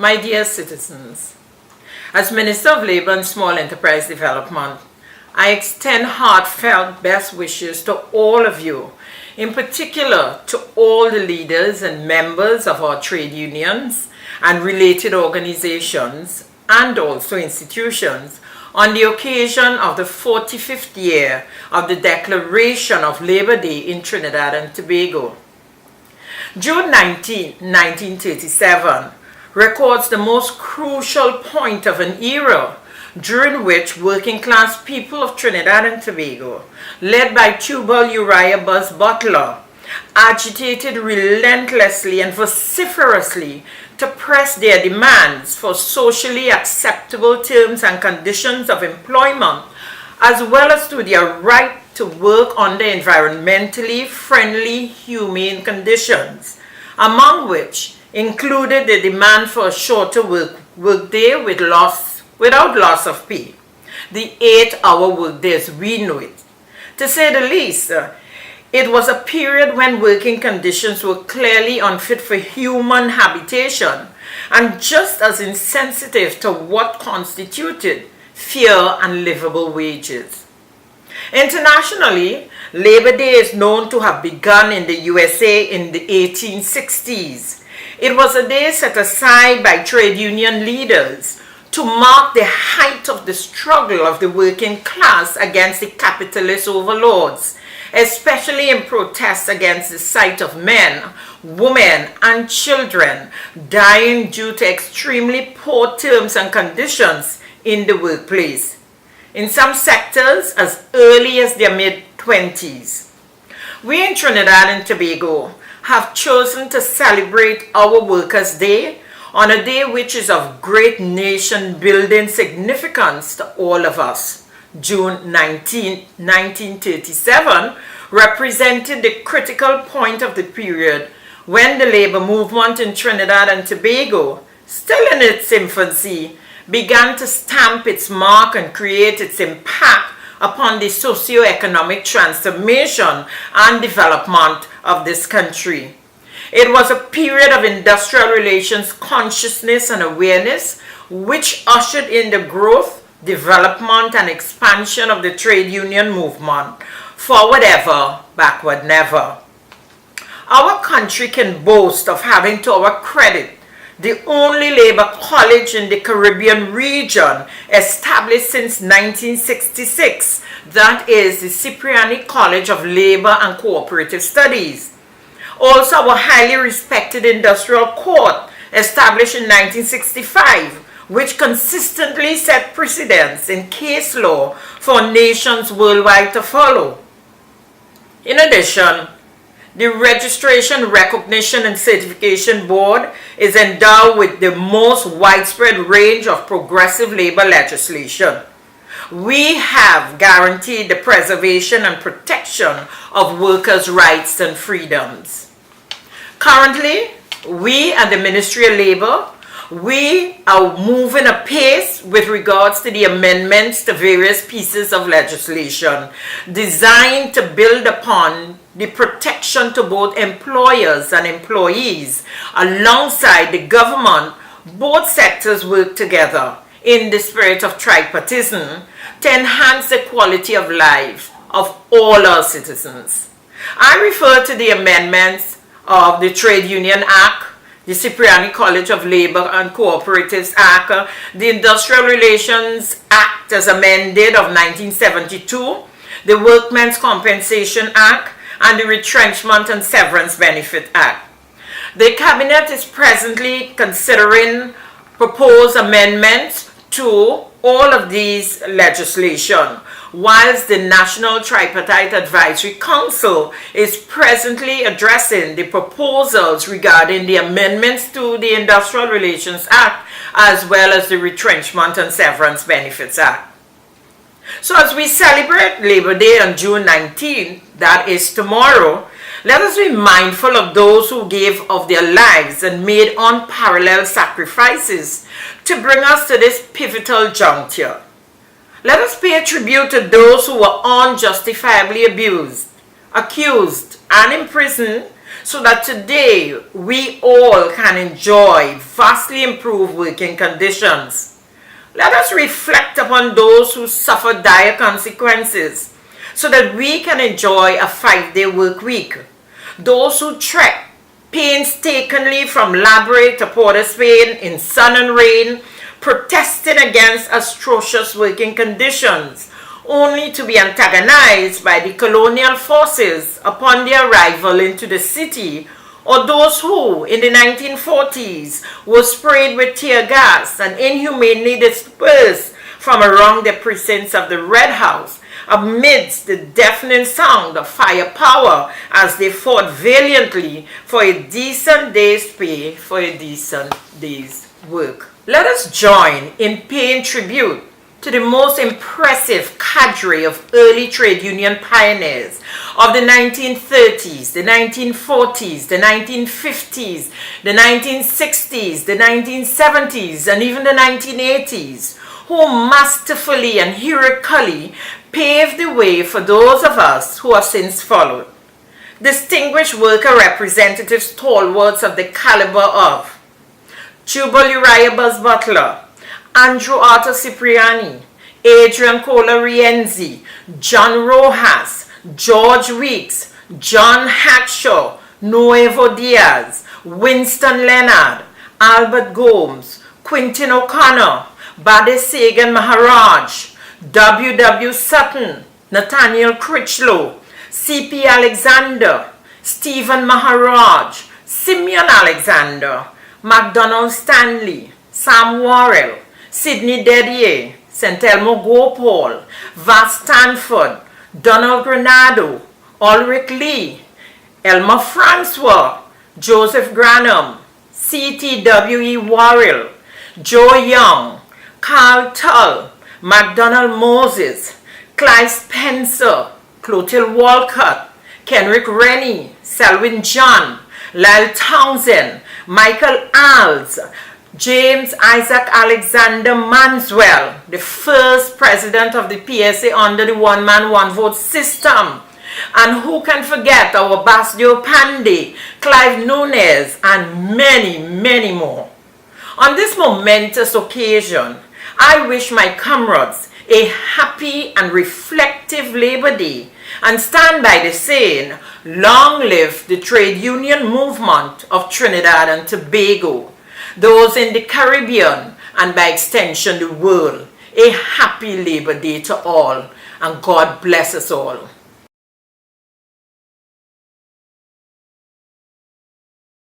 My dear citizens, as Minister of Labour and Small Enterprise Development, I extend heartfelt best wishes to all of you, in particular to all the leaders and members of our trade unions and related organizations and also institutions on the occasion of the 45th year of the Declaration of Labor Day in Trinidad and Tobago. June 19, 1937 records the most crucial point of an era during which working class people of Trinidad and Tobago, led by Tubal Uriah Buzz Butler, agitated relentlessly and vociferously to press their demands for socially acceptable terms and conditions of employment, as well as to their right to work under environmentally friendly, humane conditions, among which included the demand for a shorter workday without loss of pay, the 8-hour workday as we know it. To say the least, it was a period when working conditions were clearly unfit for human habitation and just as insensitive to what constituted fair and livable wages. Internationally, Labor Day is known to have begun in the USA in the 1860s. It was a day set aside by trade union leaders to mark the height of the struggle of the working class against the capitalist overlords, especially in protest against the sight of men, women, and children dying due to extremely poor terms and conditions in the workplace, in some sectors as early as their mid-20s. We in Trinidad and Tobago have chosen to celebrate our Workers' Day on a day which is of great nation-building significance to all of us. June 19, 1937 represented the critical point of the period when the labor movement in Trinidad and Tobago, still in its infancy, began to stamp its mark and create its impact upon the socio-economic transformation and development of this country. It was a period of industrial relations consciousness and awareness which ushered in the growth, development, and expansion of the trade union movement. Forward ever, backward never. Our country can boast of having to our credit the only labor college in the Caribbean region established since 1966, that is the Cipriani College of Labor and Cooperative Studies. Also, our highly respected industrial court, established in 1965, which consistently set precedents in case law for nations worldwide to follow. In addition, the Registration, Recognition and Certification Board is endowed with the most widespread range of progressive labor legislation. We have guaranteed the preservation and protection of workers' rights and freedoms. Currently, we at the Ministry of Labor, we are moving apace with regards to the amendments to various pieces of legislation designed to build upon the protection to both employers and employees. Alongside the government, both sectors work together in the spirit of tripartism to enhance the quality of life of all our citizens. I refer to the amendments of the Trade Union Act, the Cipriani College of Labor and Cooperatives Act, the Industrial Relations Act as amended of 1972, the Workmen's Compensation Act, and the Retrenchment and Severance Benefit Act. The Cabinet is presently considering proposed amendments to all of these legislation, whilst the National Tripartite Advisory Council is presently addressing the proposals regarding the amendments to the Industrial Relations Act as well as the Retrenchment and Severance Benefits Act. So as we celebrate Labor Day on June 19, that is tomorrow, let us be mindful of those who gave of their lives and made unparalleled sacrifices to bring us to this pivotal juncture. Let us pay a tribute to those who were unjustifiably abused, accused, and imprisoned so that today we all can enjoy vastly improved working conditions. Let us reflect upon those who suffer dire consequences so that we can enjoy a 5-day work week. Those who trek painstakingly from Labouré to Port of Spain in sun and rain, protesting against atrocious working conditions, only to be antagonized by the colonial forces upon their arrival into the city, or those who, in the 1940s, were sprayed with tear gas and inhumanely dispersed from around the precincts of the Red House, amidst the deafening sound of firepower as they fought valiantly for a decent day's pay for a decent day's work. Let us join in paying tribute to the most impressive cadre of early trade union pioneers of the 1930s, the 1940s, the 1950s, the 1960s, the 1970s, and even the 1980s, who masterfully and heroically paved the way for those of us who have since followed. Distinguished worker representatives, stalwarts of the caliber of Jubal Uriah Buzz Butler, Andrew Arthur Cipriani, Adrian Cola Rienzi, John Rojas, George Weeks, John Hackshaw, Nuevo Diaz, Winston Leonard, Albert Gomes, Quintin O'Connor, Bade Sagan Maharaj, W. Sutton, Nathaniel Critchlow, C.P. Alexander, Stephen Maharaj, Simeon Alexander, MacDonald Stanley, Sam Worrell, Sidney Dedier, St. Elmo Gopal, Vas Stanford, Donald Granado, Ulrich Lee, Elmer Francois, Joseph Granum, C.T.W.E. Worrell, Joe Young, Carl Tull, MacDonald Moses, Clive Spencer, Clotilde Walcott, Kenrick Rennie, Selwyn John, Lyle Townsend, Michael Alves, James Isaac Alexander Manswell, the first president of the PSA under the one-man, one-vote system. And who can forget our Basdio Pandey, Clive Nunes, and many, many more. On this momentous occasion, I wish my comrades a happy and reflective Labor Day and stand by the saying, long live the trade union movement of Trinidad and Tobago, those in the Caribbean and by extension the world. A happy Labor Day to all, and God bless us all.